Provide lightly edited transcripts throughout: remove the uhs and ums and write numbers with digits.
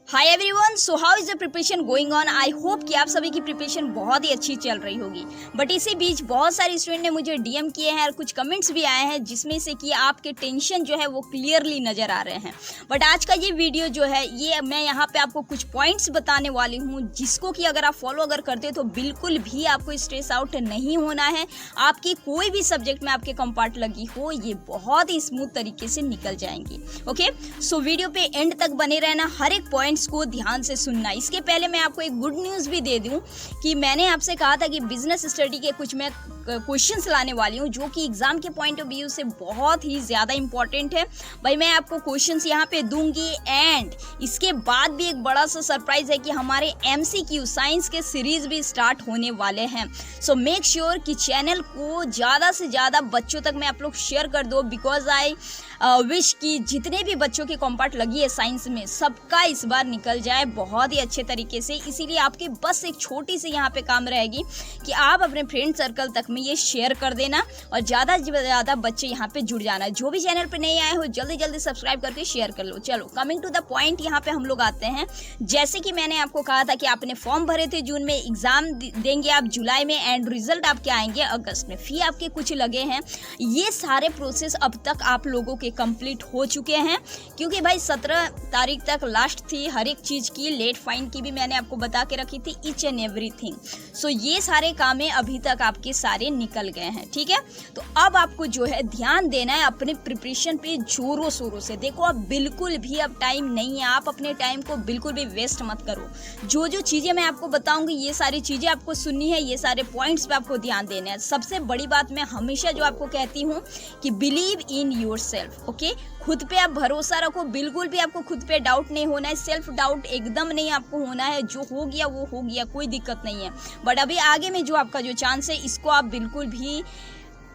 Hi everyone, so how is the preparation going on. I hope कि आप सभी की प्रिपरेशन बहुत ही अच्छी चल रही होगी। बट इसी बीच बहुत सारे स्टूडेंट ने मुझे डीएम किए हैं और कुछ कमेंट्स भी आए हैं जिसमें से कि आपके टेंशन जो है वो क्लियरली नज़र आ रहे हैं। बट आज का ये वीडियो जो है ये मैं यहाँ पे आपको कुछ पॉइंट्स बताने वाली हूँ जिसको कि अगर आप फॉलो करते हो तो बिल्कुल भी आपको स्ट्रेस आउट नहीं होना है। आपकी कोई भी सब्जेक्ट में आपके कंपार्ट लगी हो ये बहुत ही स्मूथ तरीके से निकल जाएंगी। ओके, सो वीडियो पे एंड तक बने रहना, हर एक पॉइंट को ध्यान से सुनना। इसके पहले मैं आपको एक गुड न्यूज़ भी दे दूं कि मैंने आपसे कहा था कि बिजनेस स्टडी के कुछ मैं क्वेश्चंस लाने वाली हूं जो कि एग्जाम के पॉइंट ऑफ व्यू से बहुत ही ज़्यादा इंपॉर्टेंट है। भाई मैं आपको क्वेश्चंस यहाँ पे दूंगी एंड इसके बाद भी एक बड़ा सा सरप्राइज है कि हमारे MCQ साइंस के सीरीज भी स्टार्ट होने वाले हैं। सो मेक श्योर कि चैनल को ज़्यादा से ज़्यादा बच्चों तक में आप लोग शेयर कर दो, बिकॉज आई विश कि जितने भी बच्चों की कॉम्पार्ट लगी है साइंस में सबका इस बार निकल जाए बहुत ही अच्छे तरीके से। इसीलिए आपके बस एक छोटी सी यहाँ पे काम रहेगी कि आप अपने फ्रेंड सर्कल तक में ये शेयर कर देना और ज़्यादा से ज़्यादा बच्चे यहाँ पे जुड़ जाना। जो भी चैनल पे नहीं आए हो जल्दी जल्दी सब्सक्राइब करके शेयर कर लो। चलो कमिंग टू द पॉइंट, यहाँ पे हम लोग आते हैं। जैसे कि मैंने आपको कहा था कि आपने फॉर्म भरे थे जून में, एग्जाम देंगे आप जुलाई में एंड रिजल्ट आपके आएंगे अगस्त में, फी आपके कुछ लगे हैं। ये सारे प्रोसेस अब तक आप लोगों के कंप्लीट हो चुके हैं क्योंकि भाई 17 तारीख तक लास्ट थी हर एक चीज़ की। लेट फाइन की भी मैंने आपको बता के रखी थी, ईच एंड एवरीथिंग। सो ये सारे कामें अभी तक आपके सारे निकल गए हैं, ठीक है। तो अब आपको जो है ध्यान देना है अपने प्रिपरेशन पे जोरों शोरों से। देखो अब बिल्कुल भी अब टाइम नहीं है, आप अपने टाइम को बिल्कुल भी वेस्ट मत करो। जो जो चीज़ें मैं आपको बताऊंगी ये सारी चीज़ें आपको सुननी है, ये सारे पॉइंट्स पे आपको ध्यान देना है। सबसे बड़ी बात मैं हमेशा जो आपको कहती हूँ कि believe in your self. Okay, खुद पे आप भरोसा रखो, बिल्कुल भी आपको खुद पे डाउट नहीं होना है, सेल्फ डाउट एकदम नहीं आपको होना है। जो हो गया वो हो गया, कोई दिक्कत नहीं है। बट अभी आगे में जो आपका जो चांस है इसको आप बिल्कुल भी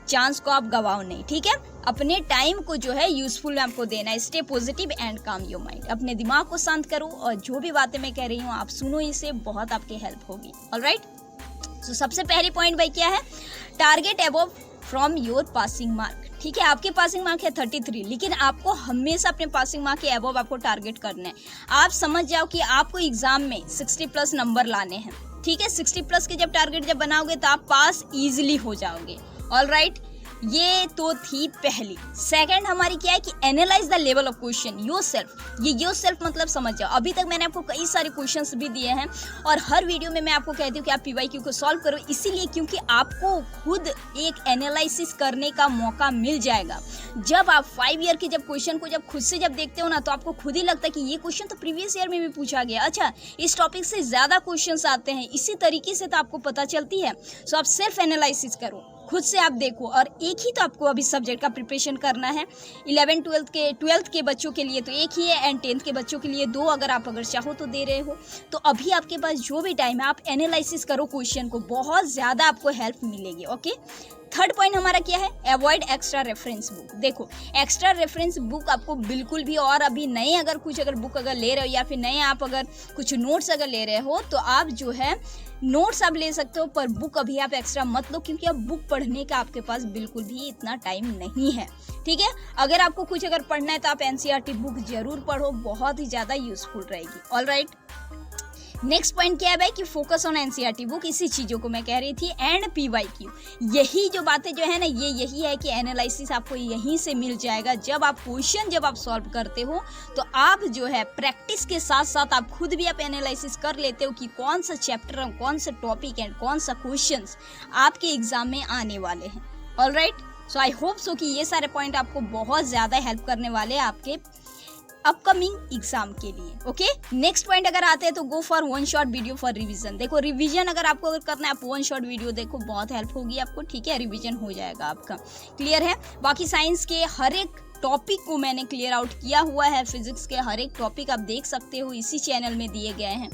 चांस को आप गवाओ नहीं, ठीक है। अपने टाइम को जो है यूजफुल आपको देना है। स्टे पॉजिटिव एंड काम योर माइंड। अपने दिमाग को शांत करो और जो भी बातें मैं कह रही हूँ आप सुनो, इससे बहुत आपकी हेल्प होगी। ऑलराइट, तो सबसे पहली पॉइंट भाई क्या है, target above from your passing mark. ठीक है, आपके पासिंग मार्क है 33, लेकिन आपको हमेशा अपने पासिंग मार्क के अबव आपको टारगेट करना है। आप समझ जाओ कि आपको एग्जाम में 60+ नंबर लाने हैं, ठीक है। 60+ के जब टारगेट जब बनाओगे तो आप पास इजीली हो जाओगे। ऑलराइट, ये तो थी पहली। सेकंड हमारी क्या है कि analyse the level of question yourself. ये योरसेल्फ मतलब समझ जाओ। अभी तक मैंने आपको कई सारे क्वेश्चंस भी दिए हैं और हर वीडियो में मैं आपको कहती हूँ कि आप PYQ को सॉल्व करो, इसीलिए क्योंकि आपको खुद एक एनालिसिस करने का मौका मिल जाएगा। जब आप 5 ईयर के जब क्वेश्चन को जब खुद से जब देखते हो ना तो आपको खुद ही लगता है कि ये क्वेश्चन तो प्रीवियस ईयर में भी पूछा गया, अच्छा इस टॉपिक से ज़्यादा क्वेश्चन आते हैं। इसी तरीके से तो आपको पता चलती है। सो आप सेल्फ एनालिसिस करो, खुद से आप देखो। और एक ही तो आपको अभी सब्जेक्ट का प्रिपरेशन करना है। 12th के बच्चों के लिए तो एक ही है एंड 10th के बच्चों के लिए 2 अगर चाहो तो दे रहे हो। तो अभी आपके पास जो भी टाइम है आप एनालिसिस करो क्वेश्चन को, बहुत ज़्यादा आपको हेल्प मिलेगी। ओके, थर्ड पॉइंट हमारा क्या है, अवॉइड एक्स्ट्रा रेफरेंस बुक। देखो एक्स्ट्रा रेफरेंस बुक आपको बिल्कुल भी, और अभी नए अगर कुछ बुक ले रहे हो या फिर नए आप अगर कुछ नोट्स ले रहे हो तो आप जो है नोट्स आप ले सकते हो, पर बुक अभी आप एक्स्ट्रा मत लो क्योंकि अब बुक पढ़ने का आपके पास बिल्कुल भी इतना टाइम नहीं है, ठीक है। अगर आपको कुछ पढ़ना है तो आप NCERT बुक जरूर पढ़ो, बहुत ही ज़्यादा यूजफुल रहेगी। ऑलराइट, नेक्स्ट पॉइंट क्या है भाई कि फोकस ऑन NCERT बुक। इसी चीज़ों को मैं कह रही थी एंड PYQ। यही जो बातें जो है ना ये यही है कि एनालिसिस आपको यहीं से मिल जाएगा। जब आप क्वेश्चन जब आप सॉल्व करते हो तो आप जो है प्रैक्टिस के साथ साथ आप खुद भी आप एनालिसिस कर लेते हो कि कौन सा चैप्टर, कौन सा टॉपिक एंड कौन सा क्वेश्चन आपके एग्जाम में आने वाले हैं। Alright, so I hope so कि ये सारे पॉइंट आपको बहुत ज़्यादा हेल्प करने वाले हैं आपके अपकमिंग एग्जाम के लिए। ओके, नेक्स्ट पॉइंट अगर आते हैं तो go for 1 short video for revision. देखो रिवीजन अगर आपको करना है आप 1 शॉर्ट वीडियो देखो, बहुत हेल्प होगी आपको, ठीक है। रिवीजन हो जाएगा आपका, क्लियर है। बाकी साइंस के हर एक टॉपिक को मैंने क्लियर आउट किया हुआ है। फिजिक्स के हर एक टॉपिक आप देख सकते हो, इसी चैनल में दिए गए हैं।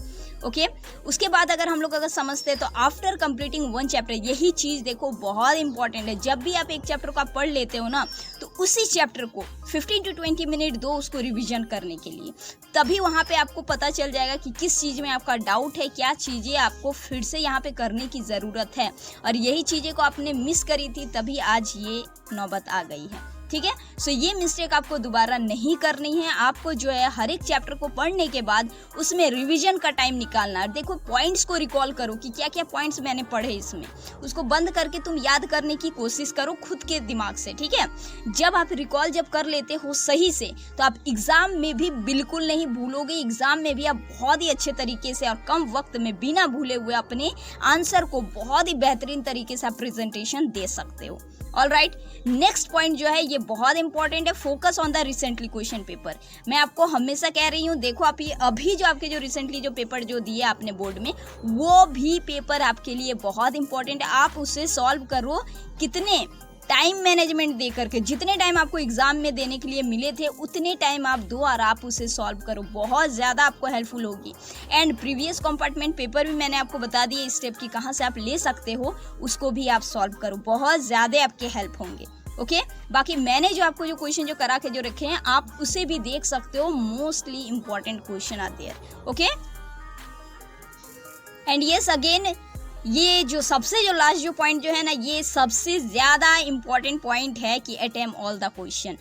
ओके, उसके बाद अगर हम लोग समझते हैं तो आफ्टर कंप्लीटिंग 1 चैप्टर, यही चीज़ देखो बहुत इंपॉर्टेंट है। जब भी आप एक चैप्टर को आप पढ़ लेते हो ना तो उसी चैप्टर को 15 to 20 मिनट दो उसको रिवीजन करने के लिए, तभी वहाँ पे आपको पता चल जाएगा कि किस चीज़ में आपका डाउट है, क्या चीज़ें आपको फिर से यहाँ पे करने की ज़रूरत है। और यही चीज़ें को आपने मिस करी थी तभी आज ये नौबत आ गई है। ठीक है। सो ये मिस्टेक आपको दोबारा नहीं करनी है। आपको जो है हर एक चैप्टर को पढ़ने के बाद उसमें रिवीजन का टाइम निकालना है। देखो पॉइंट्स को रिकॉल करो कि क्या क्या पॉइंट्स मैंने पढ़े इसमें, उसको बंद करके तुम याद करने की कोशिश करो खुद के दिमाग से, ठीक है। जब आप रिकॉल जब कर लेते हो सही से तो आप एग्जाम में भी बिल्कुल नहीं भूलोगे। एग्जाम में भी आप बहुत ही अच्छे तरीके से और कम वक्त में बिना भूले हुए अपने आंसर को बहुत ही बेहतरीन तरीके से आप प्रेजेंटेशन दे सकते हो। ऑलराइट, नेक्स्ट पॉइंट जो है ये बहुत इंपॉर्टेंट है, focus on the recently question paper. मैं आपको हमेशा कह रही हूँ, देखो आप ये अभी जो आपके जो रिसेंटली जो पेपर जो दिए आपने बोर्ड में, वो भी पेपर आपके लिए बहुत इंपॉर्टेंट है। आप उसे सॉल्व करो कितने टाइम मैनेजमेंट दे करके, जितने टाइम आपको एग्जाम में देने के लिए मिले थे उतने टाइम आप दो और आप उसे सॉल्व करो, बहुत ज़्यादा आपको हेल्पफुल होगी। एंड प्रीवियस कंपार्टमेंट पेपर भी मैंने आपको बता दिए स्टेप की कहाँ से आप ले सकते हो, उसको भी आप सॉल्व करो, बहुत ज़्यादा आपके हेल्प होंगे। ओके, बाकी मैंने जो आपको जो क्वेश्चन जो करा के जो रखे हैं आप उसे भी देख सकते हो, mostly important question are there. Okay, and yes again ये जो सबसे जो लास्ट जो पॉइंट जो है ना, ये सबसे ज़्यादा इम्पॉर्टेंट पॉइंट है कि attempt all the question,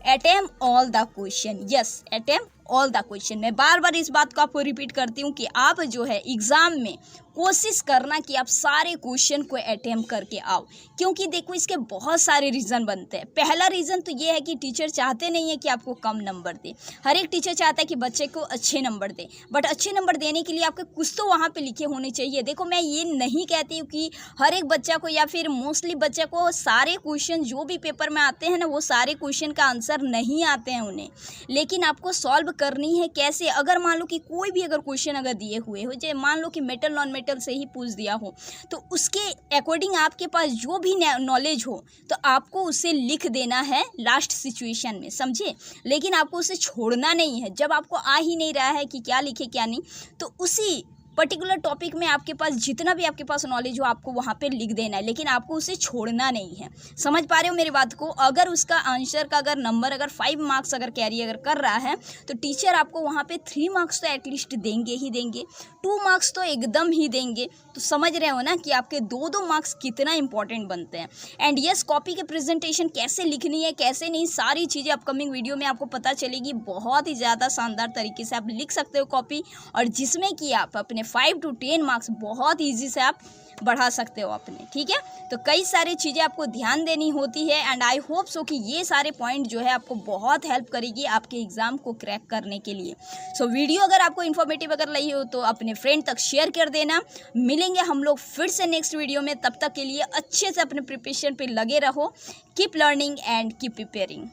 attempt all the question, yes attempt all the question. मैं बार बार इस बात को आपको रिपीट करती हूँ कि आप जो है एग्ज़ाम में कोशिश करना कि आप सारे क्वेश्चन को अटेम्प्ट करके आओ, क्योंकि देखो इसके बहुत सारे रीज़न बनते हैं। पहला रीज़न तो ये है कि टीचर चाहते नहीं है कि आपको कम नंबर दे, हर एक टीचर चाहता है कि बच्चे को अच्छे नंबर दे, बट अच्छे नंबर देने के लिए आपके कुछ तो वहाँ पे लिखे होने चाहिए। देखो मैं ये नहीं कहती हूँ कि हर एक बच्चा को या फिर मोस्टली बच्चे को सारे क्वेश्चन जो भी पेपर में आते हैं ना वो सारे क्वेश्चन का आंसर नहीं आते हैं उन्हें, लेकिन आपको सॉल्व करनी है कैसे। अगर मान लो कि कोई भी अगर क्वेश्चन अगर दिए हुए हो, जैसे मान लो कि मेटल नॉन मेटल से ही पूछ दिया हो, तो उसके अकॉर्डिंग आपके पास जो भी नॉलेज हो तो आपको उसे लिख देना है लास्ट सिचुएशन में, समझे। लेकिन आपको उसे छोड़ना नहीं है। जब आपको आ ही नहीं रहा है कि क्या लिखे क्या नहीं, तो उसी पर्टिकुलर टॉपिक में आपके पास जितना भी आपके पास नॉलेज हो आपको वहाँ पे लिख देना है, लेकिन आपको उसे छोड़ना नहीं है। समझ पा रहे हो मेरी बात को। अगर उसका आंसर का अगर नंबर अगर 5 मार्क्स अगर कैरी अगर कर रहा है तो टीचर आपको वहाँ पे 3 मार्क्स तो एटलीस्ट देंगे ही देंगे, 2 मार्क्स तो एकदम ही देंगे। तो समझ रहे हो ना कि आपके 2-2 मार्क्स कितना इंपॉर्टेंट बनते हैं। एंड यस, कॉपी के प्रेजेंटेशन कैसे लिखनी है कैसे नहीं, सारी चीज़ें अपकमिंग वीडियो में आपको पता चलेगी। बहुत ही ज़्यादा शानदार तरीके से आप लिख सकते हो कॉपी, और जिसमें कि आप अपने 5 to 10 मार्क्स बहुत ईजी से आप बढ़ा सकते हो अपने, ठीक है। तो कई सारी चीज़ें आपको ध्यान देनी होती है, एंड आई होप सो कि ये सारे पॉइंट जो है आपको बहुत हेल्प करेगी आपके एग्ज़ाम को क्रैक करने के लिए। सो वीडियो अगर आपको इन्फॉर्मेटिव अगर लगी हो तो अपने फ्रेंड तक शेयर कर देना। मिलेंगे हम लोग फिर से नेक्स्ट वीडियो में, तब तक के लिए अच्छे से अपने प्रिपरेशन पे लगे रहो। Keep learning and keep preparing.